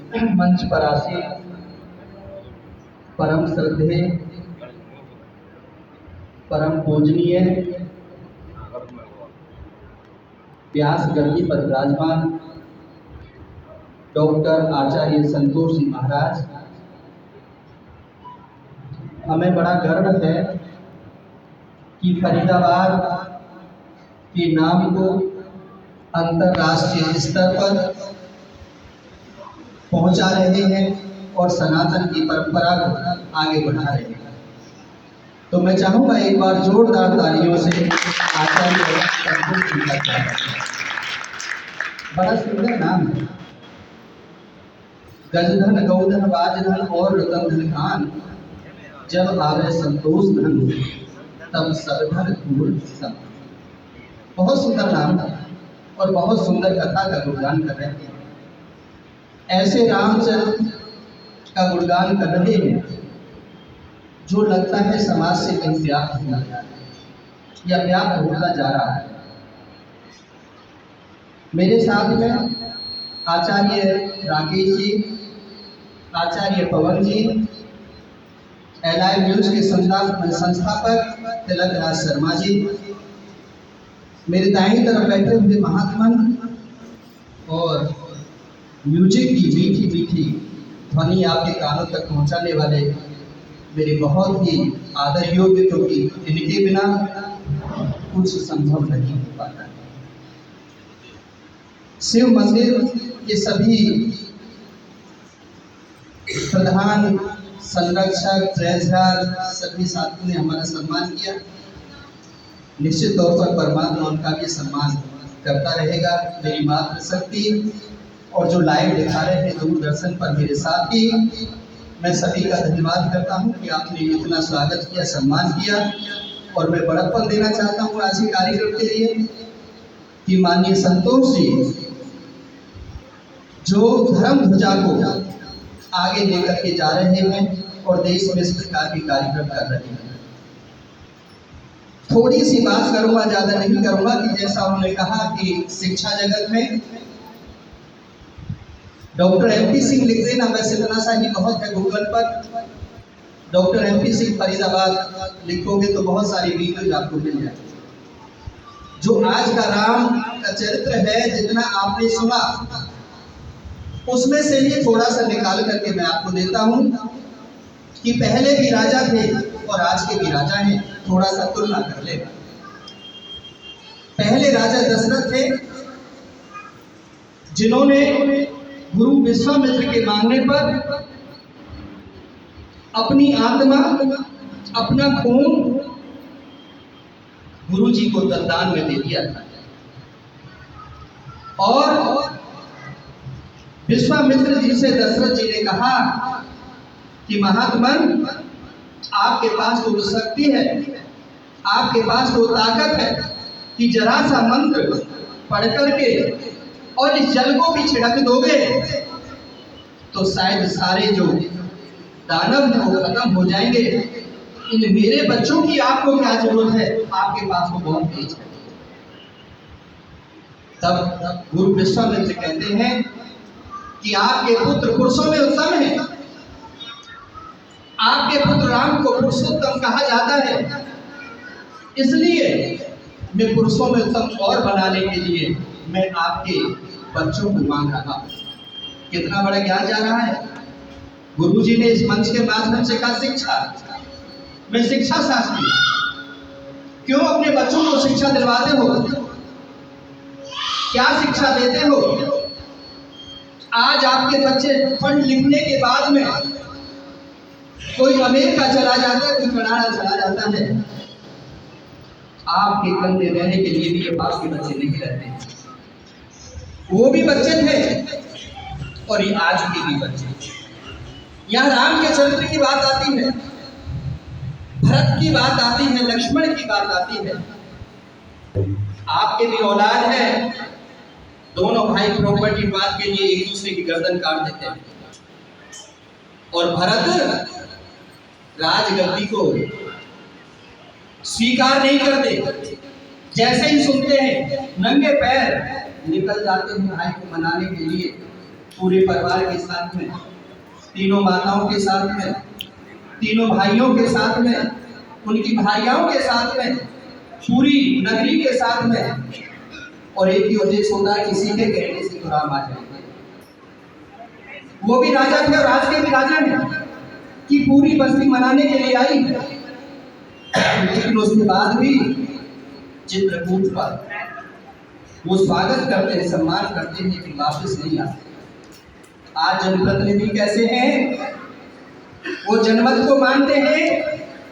मंच पर आसीन परम श्रद्धेय, परम पूजनीय व्यास गद्दी पर विराजमान डॉक्टर आचार्य संतोष जी महाराज, हमें बड़ा गर्व है कि फरीदाबाद के नाम को अंतर्राष्ट्रीय स्तर पर पहुंचा रहे हैं और सनातन की परंपरा को आगे बढ़ा रहे हैं। तो मैं चाहूंगा एक बार जोरदार तालियों से आचार्य संतोष जी का बड़ा सुंदर नाम है। गजधन गौधन वाजधन और रतन खान, जब आवे संतोष धन तब सब धन पूर्ण सब। बहुत सुंदर नाम है और बहुत सुंदर कथा का गुणगान कर रहे हैं। ऐसे रामचंद्र का गुणगान कर रहे हैं जो लगता है समाज से कहीं व्याप्त होता जा रहा है या व्याप्त होता जा रहा है। मेरे साथ में आचार्य राकेश जी, आचार्य पवन जी, एलआई न्यूज के संस्थापक तिलक राज शर्मा जी, मेरे दाईं तरफ बैठे हुए महात्मा और म्यूजिक की मीठी मीठी ध्वनि आपके कानों तक पहुंचाने वाले मेरे बहुत ही आदर योग्य, क्योंकि इनके बिना कुछ संभव नहीं हो पाता। शिव मंदिर के सभी प्रधान, संरक्षक, ट्रेजरर, सभी साथियों ने हमारा सम्मान किया। निश्चित तौर पर परमात्मा उनका भी सम्मान करता रहेगा। मेरी मातृशक्ति और जो लाइव दिखा रहे हैं दूरदर्शन पर मेरे साथ ही, मैं सभी का धन्यवाद करता हूं कि आपने इतना स्वागत किया, सम्मान किया। और मैं बड़प्पन देना चाहता हूं आज के कार्यक्रम के लिए कि माननीय संतोष जी जो धर्म ध्वजा को आगे लेकर के जा रहे हैं और देश में इस प्रकार के कार्यक्रम कर रहे हैं। थोड़ी सी बात करूंगा, ज्यादा नहीं करूंगा, कि जैसा उन्होंने कहा कि शिक्षा जगत में डॉक्टर MP सिंह लिख देना, वैसे इतना सा ही बहुत है। गूगल पर डॉक्टर MP सिंह फरीदाबाद लिखोगे तो बहुत सारी वीडियोज आपको मिल जाएगी। जो आज का राम का चरित्र है, जितना आपने सुना, उसमें से ही थोड़ा सा निकाल करके मैं आपको देता हूं कि पहले भी राजा थे और आज के भी राजा हैं। थोड़ा सा तुलना कर ले। पहले राजा दशरथ थे जिन्होंने गुरु विश्वामित्र के मांगने पर अपनी आत्मा, अपना खून गुरु जी को दान में दे दिया था। और विश्वामित्र जी से दशरथ जी ने कहा कि महात्मन, आपके पास तो शक्ति है, आपके पास तो ताकत है कि जरा सा मंत्र पढ़ करके और इस जल को भी छिड़क दोगे तो शायद सारे जो दानव हैं वो खत्म हो जाएंगे। इन मेरे बच्चों की आपको क्या जरूरत है, आपके पास वो बहुत तेज है। तब गुरु विश्वामित्र कहते हैं कि आपके पुत्र पुरुषों में उत्तम है, आपके पुत्र राम को पुरुषोत्तम कहा जाता है, इसलिए मैं पुरुषों में उत्तम और बनाने के लिए मैं आपके बच्चों को मांग रहा हूं। कितना बड़ा ज्ञान जा रहा है। गुरुजी ने इस मंच के माध्यम से कहा शिक्षा, मैं शिक्षा शास्त्री, क्यों अपने बच्चों को शिक्षा दिलवाते हो, क्या शिक्षा देते हो। आज आपके बच्चे पढ़ लिखने के बाद में कोई अमेरिका चला जाता है, कोई कनाडा चला जाता है, आपके कंधे रहने के लिए भी आपके बच्चे नहीं रहते। वो भी बच्चे थे और ये आज के भी बच्चे। यहाँ राम के चरित्र की बात आती है, भरत की बात आती है, लक्ष्मण की बात आती है। आपके भी औलाद है, दोनों भाई प्रॉपर्टी बात के लिए एक दूसरे की गर्दन काट देते हैं। और भरत राजगद्दी को स्वीकार नहीं करते। जैसे ही सुनते हैं नंगे पैर निकल जाते हैं भाई को मनाने के लिए पूरे परिवार के साथ में, तीनों माताओं के साथ में, तीनों भाइयों के साथ में, उनकी भाइयों के साथ में, पूरी नगरी के साथ में। और एक ही उद्देश्य होता है, किसी के कहने से तो राम आ जाएंगे। वो भी राजा थे और आज के भी राजा हैं कि पूरी बस्ती मनाने के लिए आई, लेकिन उसके बाद भी चित्रकूट पर वो स्वागत करते हैं, सम्मान करते हैं, लेकिन वापस नहीं आते। आज जनप्रतिनिधि कैसे हैं? वो जनमत को मानते हैं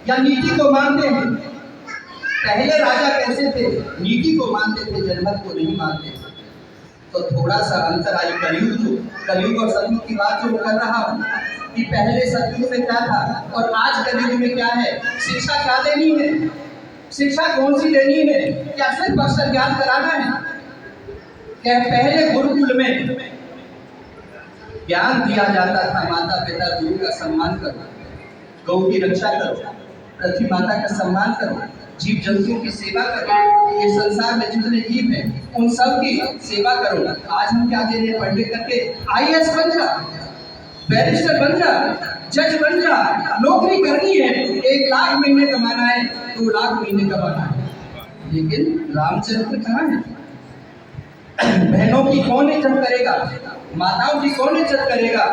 या नीति को मानते हैं? पहले राजा कैसे थे? नीति को मानते थे, जनमत को नहीं मानते थे। तो थोड़ा सा अंतर आई। कलयुग और सतयुग की बात जो कर रहा हूँ कि पहले सतयुग में क्या था और आज कलयुग में क्या है। शिक्षा क्या देनी है? शिक्षा कौन सी देनी है? क्या सिर्फ अक्षर ज्ञान कराना है? क्या पहले गुरुकुल में ज्ञान दिया जाता था, माता पिता गुरु का सम्मान करो, गौ की रक्षा करो, पृथ्वी माता का सम्मान करो, जीव जंतुओं की सेवा करो, ये संसार में जितने जीव हैं उन सब की सेवा करो। आज हम क्या दे रहे हैं? पढ़ लिख करके IAS बन जा, बैरिस्टर बन जा, जज बन जा, नौकरी करनी है, 1 लाख महीने कमाना है, 2 लाख महीने कमाना है। लेकिन रामचरित्र कहाँ है? बहनों की कौन इज्जत करेगा? माताओं की कौन इज्जत करेगा?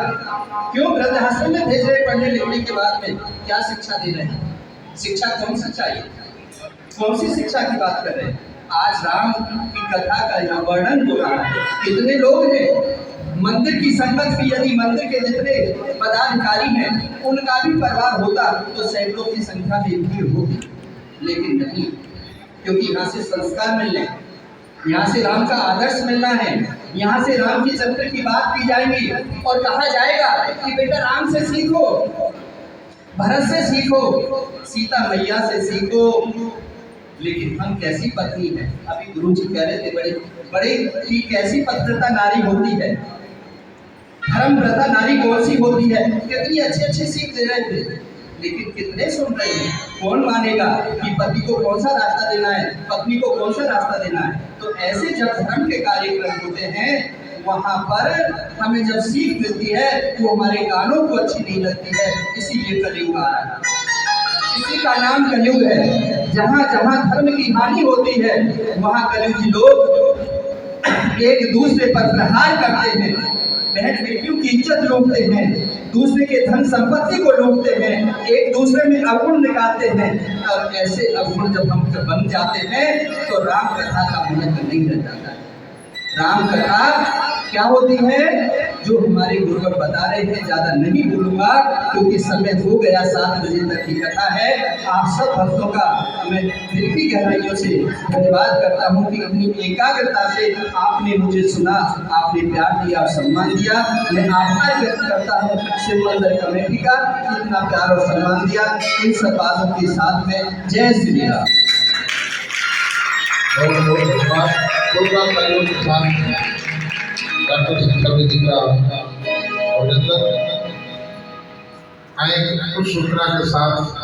क्यों वृद्धाश्रम में भेज रहे पढ़ने लिखने के बाद में? क्या शिक्षा दे रहे हैं? शिक्षा कौन सा चाहिए? कौन सी शिक्षा की बात कर रहे हैं? आज राम की कथा का यहाँ वर्णन हो रहा है। कितने लोग हैं? मंदिर की संगत भी, यदि मंदिर के जितने पदाधिकारी हैं उनका भी परिवार होता तो सैकड़ों की संख्या में भीड़ होती, लेकिन नहीं, क्योंकि यहाँ से संस्कार मिलने, यहाँ से राम का आदर्श मिलना है, यहाँ से राम की चरित्र की बात की जाएगी और कहा जाएगा कि बेटा राम से सीखो, भरत से सीखो, सीता मैया से सीखो। लेकिन हम कैसी पत्नी है? अभी गुरु जी कह रहे थे बड़े बड़े कि कैसी पवित्रता नारी होती है, धर्मव्रता नारी कौन सी होती है। कितनी अच्छी अच्छी सीख दे रहे थे, लेकिन कितने सुन रहे हैं? कौन मानेगा कि पति को कौन सा रास्ता देना है, पत्नी को कौन सा रास्ता देना है? तो ऐसे जब धर्म के कार्यक्रम होते हैं वहाँ पर हमें जब सीख मिलती है वो हमारे कानों को अच्छी नहीं लगती है। इसीलिए कलयुग आ रहा है, इसी का नाम कलयुग है। जहाँ जहाँ धर्म की हानि होती है वहाँ कलयुगी लोग एक दूसरे पर प्रहार करते हैं, बहन बेटियों की इज्जत लूटते हैं, दूसरे के धन संपत्ति को लूटते हैं, एक दूसरे में अवगुण निकालते हैं। और ऐसे अवगुण जब हम बन जाते हैं तो राम कथा का महत्व नहीं रह जाता है। राम कथा क्या होती है? जो हमारे गुरुवर बता रहे हैं, ज्यादा नहीं बोलूंगा क्योंकि समय हो गया, 7 बजे तक की कथा है। आप सब भक्तों का मैं दिल की गहराइयों से धन्यवाद करता हूँ कि अपनी एकाग्रता से आपने मुझे सुना, आपने प्यार दिया और सम्मान दिया। मैं आभार व्यक्त करता हूँ शिव मंदिर कमेटी का, इतना प्यार और सम्मान दिया। इन सब बातों के साथ में जय श्री राम। बहुत बहुत धन्यवाद। प्रोग्राम वालों के साथ डॉक्टर शंकर जी का अभिनंदन। आए कुछ सूचना के साथ